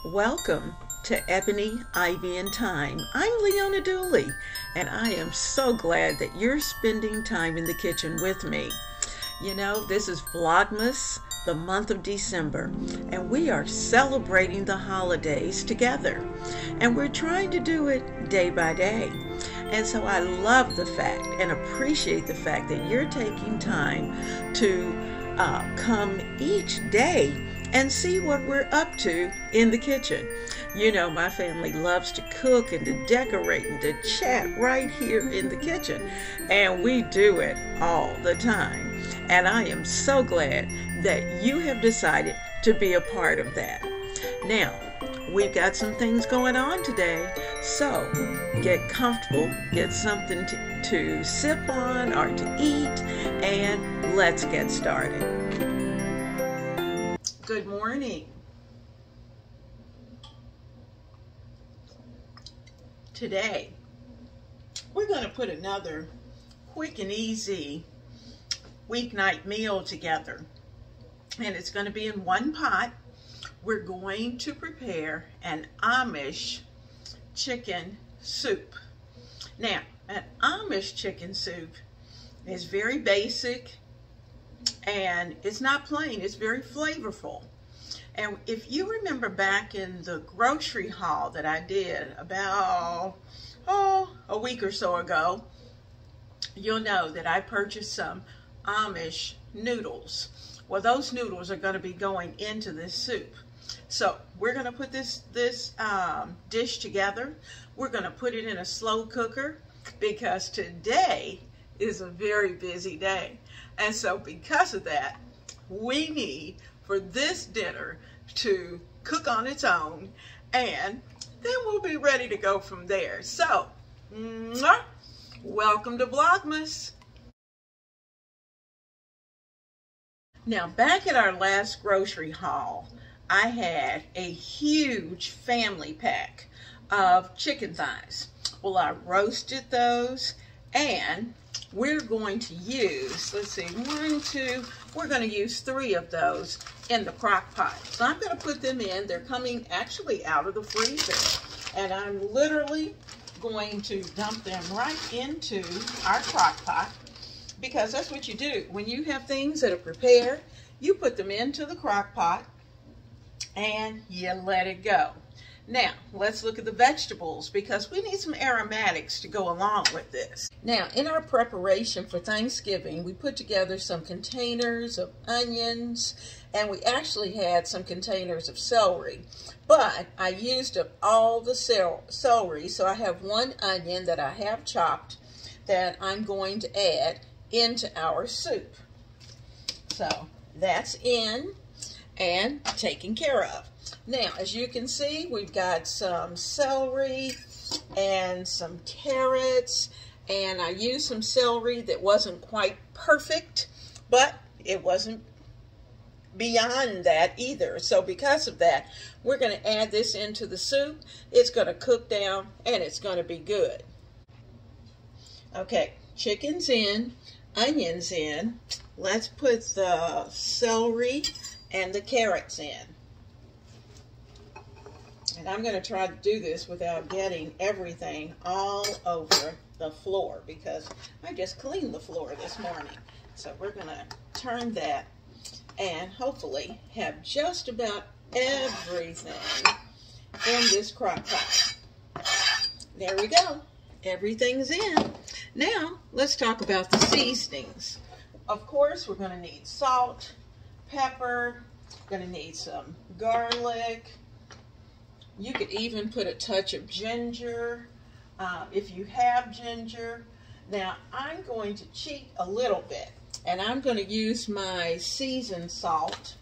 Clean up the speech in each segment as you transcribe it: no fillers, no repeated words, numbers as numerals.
Welcome to Ebony, Ivy, and Thyme. I'm Leona Dooley, and I am so glad that you're spending time in the kitchen with me. You know, this is Vlogmas, the month of December, and we are celebrating the holidays together. And we're trying to do it day by day. And so I love the fact and appreciate the fact that you're taking time to come each day and see what we're up to in the kitchen. You know, my family loves to cook and to decorate and to chat right here in the kitchen. And we do it all the time. And I am so glad that you have decided to be a part of that. Now, we've got some things going on today, so get comfortable, get something to sip on or to eat, and let's get started. Good morning. Today, we're going to put another quick and easy weeknight meal together. And it's going to be in one pot. We're going to prepare an Amish chicken soup. Now, an Amish chicken soup is very basic and it's not plain, it's very flavorful. And if you remember back in the grocery haul that I did about a week or so ago, you'll know that I purchased some Amish noodles. Well, those noodles are going to be going into this soup. So we're going to put this dish together. We're going to put it in a slow cooker because today is a very busy day. And so because of that, we need for this dinner to cook on its own, and then we'll be ready to go from there. So, welcome to Vlogmas. Now, back at our last grocery haul, I had a huge family pack of chicken thighs. Well, I roasted those, and we're going to use, let's see, we're going to use 3 of those in the crock pot. So I'm going to put them in. They're coming actually out of the freezer. And I'm literally going to dump them right into our crock pot, because that's what you do. When you have things that are prepared, you put them into the crock pot and you let it go. Now, let's look at the vegetables because we need some aromatics to go along with this. Now, in our preparation for Thanksgiving, we put together some containers of onions, and we actually had some containers of celery. But I used up all the celery, so I have 1 onion that I have chopped that I'm going to add into our soup. So that's in and taken care of. Now, as you can see, we've got some celery and some carrots, and I used some celery that wasn't quite perfect, but it wasn't beyond that either. So because of that, we're going to add this into the soup. It's going to cook down and it's going to be good. Okay, chicken's in, onions in. Let's put the celery and the carrots in. And I'm going to try to do this without getting everything all over the floor because I just cleaned the floor this morning. So we're going to turn that and hopefully have just about everything in this crock pot. There we go. Everything's in. Now, let's talk about the seasonings. Of course, we're going to need salt, pepper, going to need some garlic. You could even put a touch of ginger if you have ginger. Now, I'm going to cheat a little bit, and I'm going to use my seasoned salt.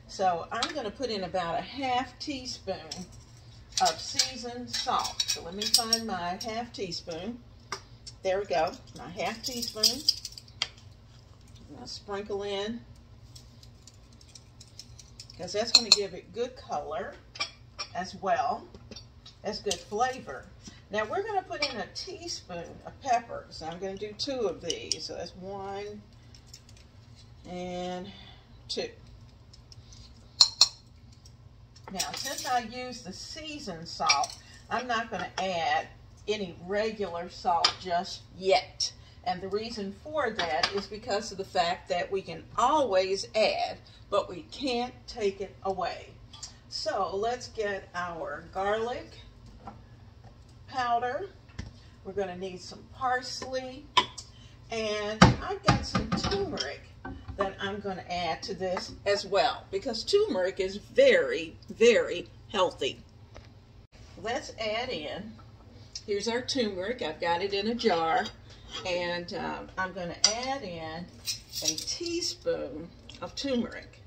So I'm going to put in about a ½ teaspoon of seasoned salt. So let me find my ½ teaspoon. There we go, my ½ teaspoon. I'm going to sprinkle in because that's going to give it good color as well as good flavor. Now we're going to put in a teaspoon of peppers. I'm going to do 2 of these. So that's 1 and 2. Now, since I use the seasoned salt, I'm not going to add any regular salt just yet. And the reason for that is because of the fact that we can always add, but we can't take it away. So let's get our garlic powder. We're going to need some parsley, and I've got some turmeric that I'm going to add to this as well, because turmeric is very, very healthy. Let's add in, here's our turmeric. I've got it in a jar, and I'm going to add in a teaspoon of turmeric.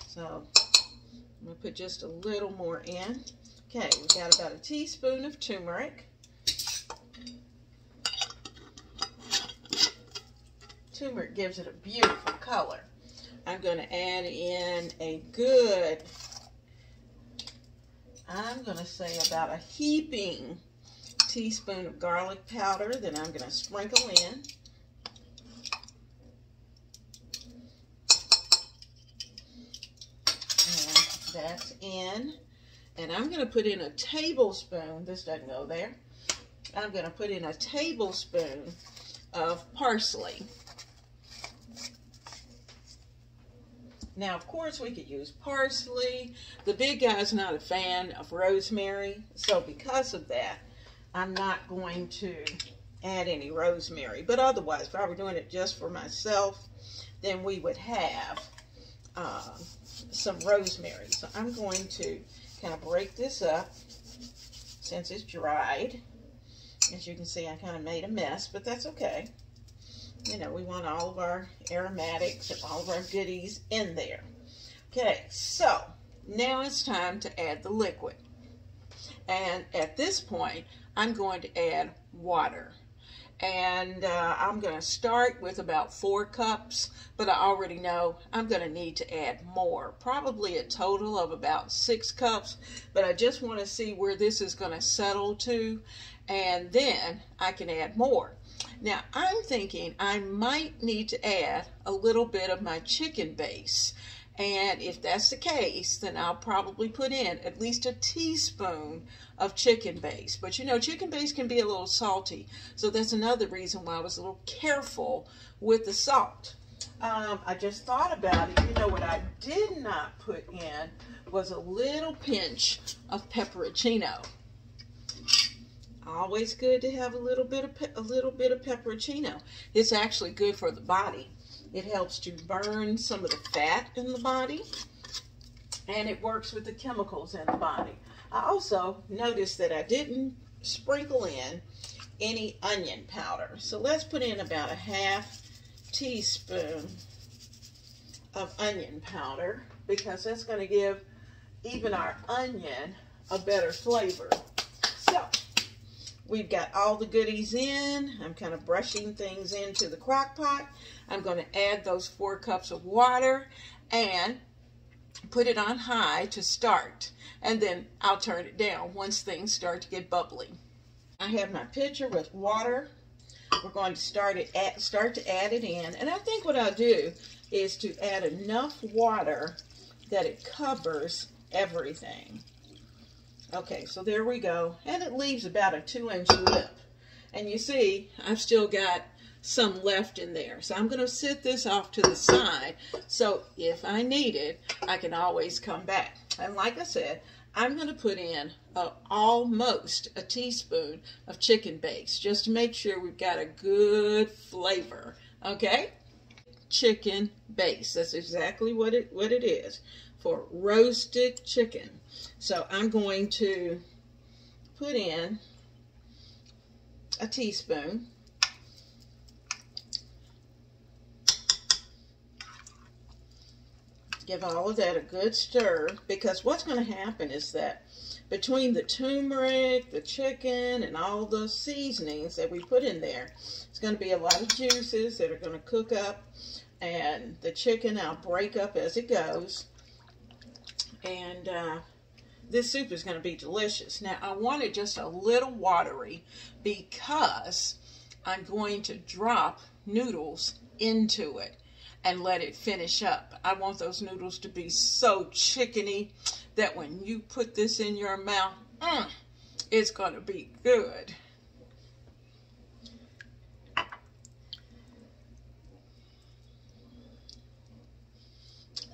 So I'm going to put just a little more in. Okay, we've got about a teaspoon of turmeric. Turmeric gives it a beautiful color. I'm going to add in I'm going to say about a heaping teaspoon of garlic powder that I'm going to sprinkle in. And that's in. And I'm going to put in a tablespoon, this doesn't go there, I'm going to put in a tablespoon of parsley. Now, of course, we could use parsley. The big guy's not a fan of rosemary, so because of that, I'm not going to add any rosemary. But otherwise, if I were doing it just for myself, then we would have some rosemary. So I'm going to kind of break this up since it's dried. As you can see, I kind of made a mess, but that's okay. You know, we want all of our aromatics and all of our goodies in there. Okay, so now it's time to add the liquid. And at this point, I'm going to add water. And I'm going to start with about 4 cups, but I already know I'm going to need to add more. Probably a total of about 6 cups, but I just want to see where this is going to settle to, and then I can add more. Now, I'm thinking I might need to add a little bit of my chicken base. And if that's the case, then I'll probably put in at least a teaspoon of chicken base. But you know, chicken base can be a little salty. So that's another reason why I was a little careful with the salt. I just thought about it. You know, what I did not put in was a little pinch of pepperoncino. Always good to have a little bit of pepperoncino. It's actually good for the body. It helps to burn some of the fat in the body, and it works with the chemicals in the body. I also noticed that I didn't sprinkle in any onion powder. So let's put in about a half teaspoon of onion powder, because that's going to give even our onion a better flavor. So we've got all the goodies in. I'm kind of brushing things into the crock pot. I'm going to add those 4 cups of water and put it on high to start. And then I'll turn it down once things start to get bubbly. I have my pitcher with water. We're going to start to add it in. And I think what I'll do is to add enough water that it covers everything. Okay, so there we go. And it leaves about a 2-inch lip. And you see, I've still got some left in there. So I'm going to sit this off to the side. So if I need it, I can always come back. And like I said, I'm going to put in almost a teaspoon of chicken base, just to make sure we've got a good flavor. Okay? Chicken base. That's exactly what it is, for roasted chicken. So I'm going to put in a teaspoon. Give all of that a good stir, because what's going to happen is that between the turmeric, the chicken, and all those seasonings that we put in there, it's going to be a lot of juices that are going to cook up, and the chicken I'll break up as it goes. And this soup is going to be delicious. Now, I want it just a little watery because I'm going to drop noodles into it. and let it finish up. I want those noodles to be so chickeny that when you put this in your mouth, it's gonna be good.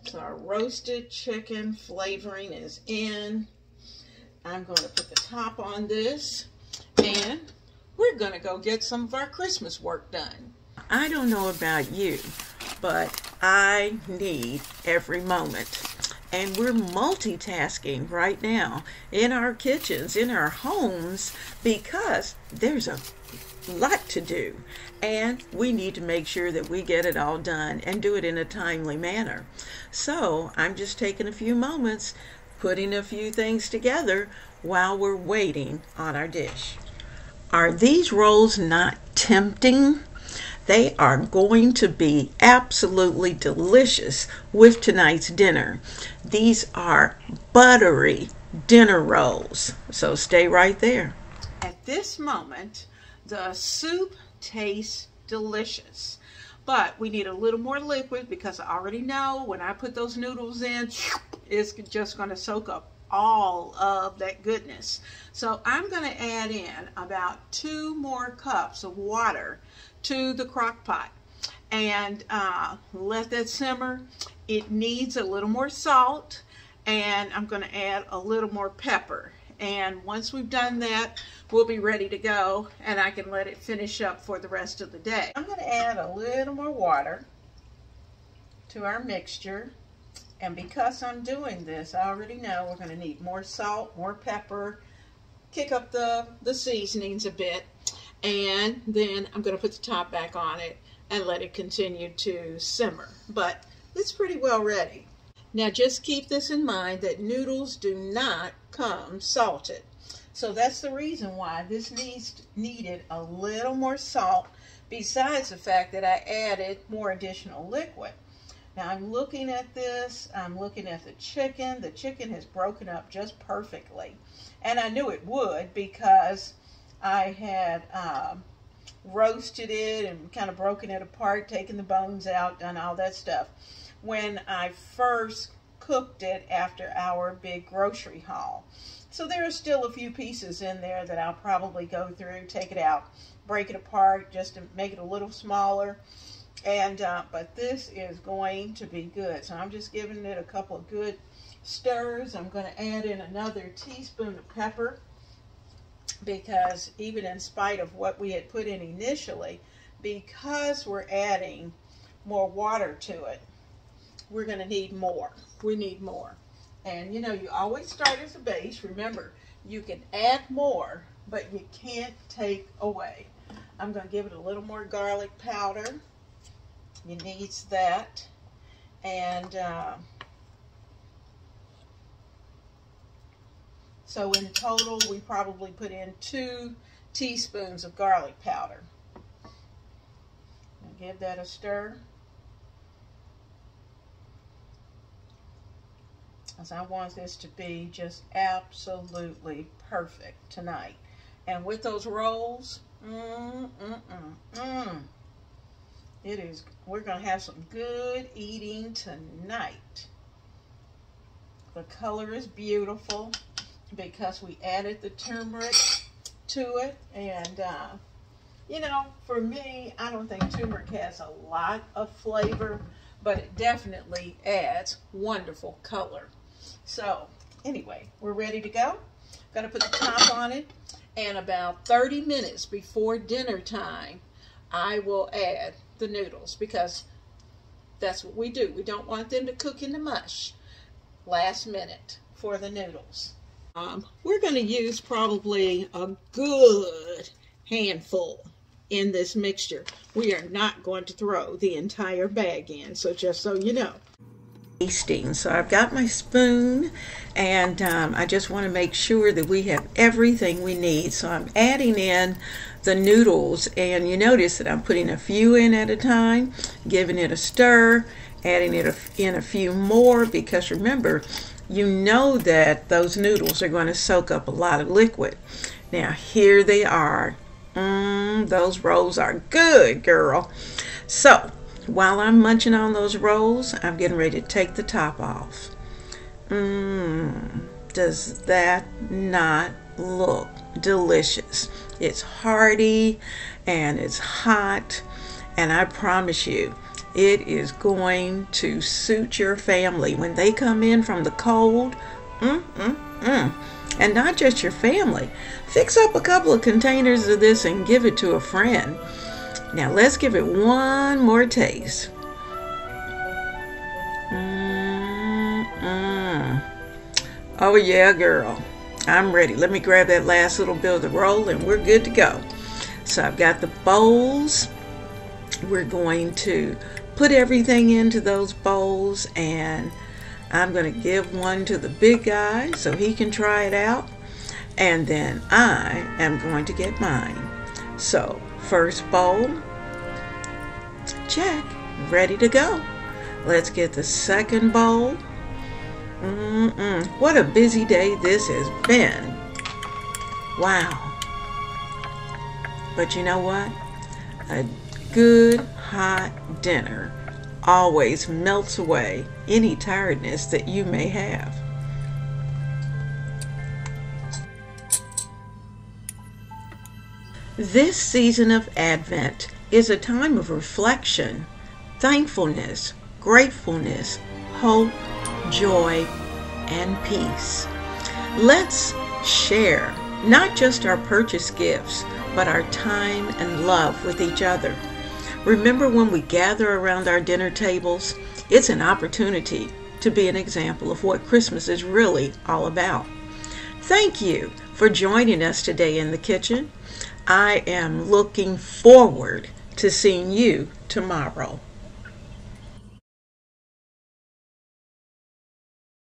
So our roasted chicken flavoring is in. I'm going to put the top on this, and we're going to go get some of our Christmas work done. I don't know about you, but I need every moment. And we're multitasking right now in our kitchens, in our homes, because there's a lot to do. And we need to make sure that we get it all done and do it in a timely manner. So I'm just taking a few moments, putting a few things together while we're waiting on our dish. Are these rolls not tempting? They are going to be absolutely delicious with tonight's dinner. These are buttery dinner rolls, so stay right there. At this moment, the soup tastes delicious, but we need a little more liquid because I already know when I put those noodles in, it's just going to soak up all of that goodness. So I'm going to add in about 2 more cups of water to the crock pot and let that simmer. It needs a little more salt, and I'm going to add a little more pepper. And once we've done that, we'll be ready to go, and I can let it finish up for the rest of the day. I'm going to add a little more water to our mixture. And because I'm doing this, I already know we're going to need more salt, more pepper, kick up the seasonings a bit, and then I'm going to put the top back on it and let it continue to simmer. But it's pretty well ready. Now just keep this in mind that noodles do not come salted. So that's the reason why this needed a little more salt, besides the fact that I added more additional liquid. Now I'm looking at this, I'm looking at the chicken. The chicken has broken up just perfectly. And I knew it would because I had roasted it and kind of broken it apart, taken the bones out, done all that stuff when I first cooked it after our big grocery haul. So there are still a few pieces in there that I'll probably go through, take it out, break it apart just to make it a little smaller. And but this is going to be good. So I'm just giving it a couple of good stirs. I'm going to add in another teaspoon of pepper, because even in spite of what we had put in initially, because we're adding more water to it, we're going to need more. We need more. And you know, you always start as a base. Remember, you can add more, but you can't take away. I'm going to give it a little more garlic powder. It needs that. And so in total, we probably put in 2 teaspoons of garlic powder. Now give that a stir, as I want this to be just absolutely perfect tonight. And with those rolls, we're going to have some good eating tonight. The color is beautiful because we added the turmeric to it. And, you know, for me, I don't think turmeric has a lot of flavor, but it definitely adds wonderful color. So, anyway, we're ready to go. Going to put the top on it. And about 30 minutes before dinner time, I will add the noodles, because that's what we do. We don't want them to cook in the mush last minute for the noodles. We're going to use probably a good handful in this mixture. We are not going to throw the entire bag in, so just so you know. Tasting. So I've got my spoon, and I just want to make sure that we have everything we need. So I'm adding in the noodles, and you notice that I'm putting a few in at a time, giving it a stir, adding it in a few more, because remember, you know that those noodles are going to soak up a lot of liquid. Now here they are. Those rolls are good, girl. So While I'm munching on those rolls, I'm getting ready to take the top off. Does that not look delicious? It's hearty and it's hot, and I promise you, it is going to suit your family when they come in from the cold. And not just your family. Fix up a couple of containers of this and give it to a friend. Now let's give it one more taste. Oh yeah, girl. I'm ready. Let me grab that last little bit of the roll and we're good to go. So I've got the bowls. We're going to put everything into those bowls, and I'm going to give one to the big guy so he can try it out, and then I am going to get mine. So first bowl, check, ready to go. Let's get the second bowl. What a busy day this has been. Wow. But you know what? A good hot dinner always melts away any tiredness that you may have. This season of Advent is a time of reflection, thankfulness, gratefulness, hope, joy, and peace. Let's share not just our purchased gifts, but our time and love with each other. Remember, when we gather around our dinner tables, it's an opportunity to be an example of what Christmas is really all about. Thank you for joining us today in the kitchen. I am looking forward to seeing you tomorrow.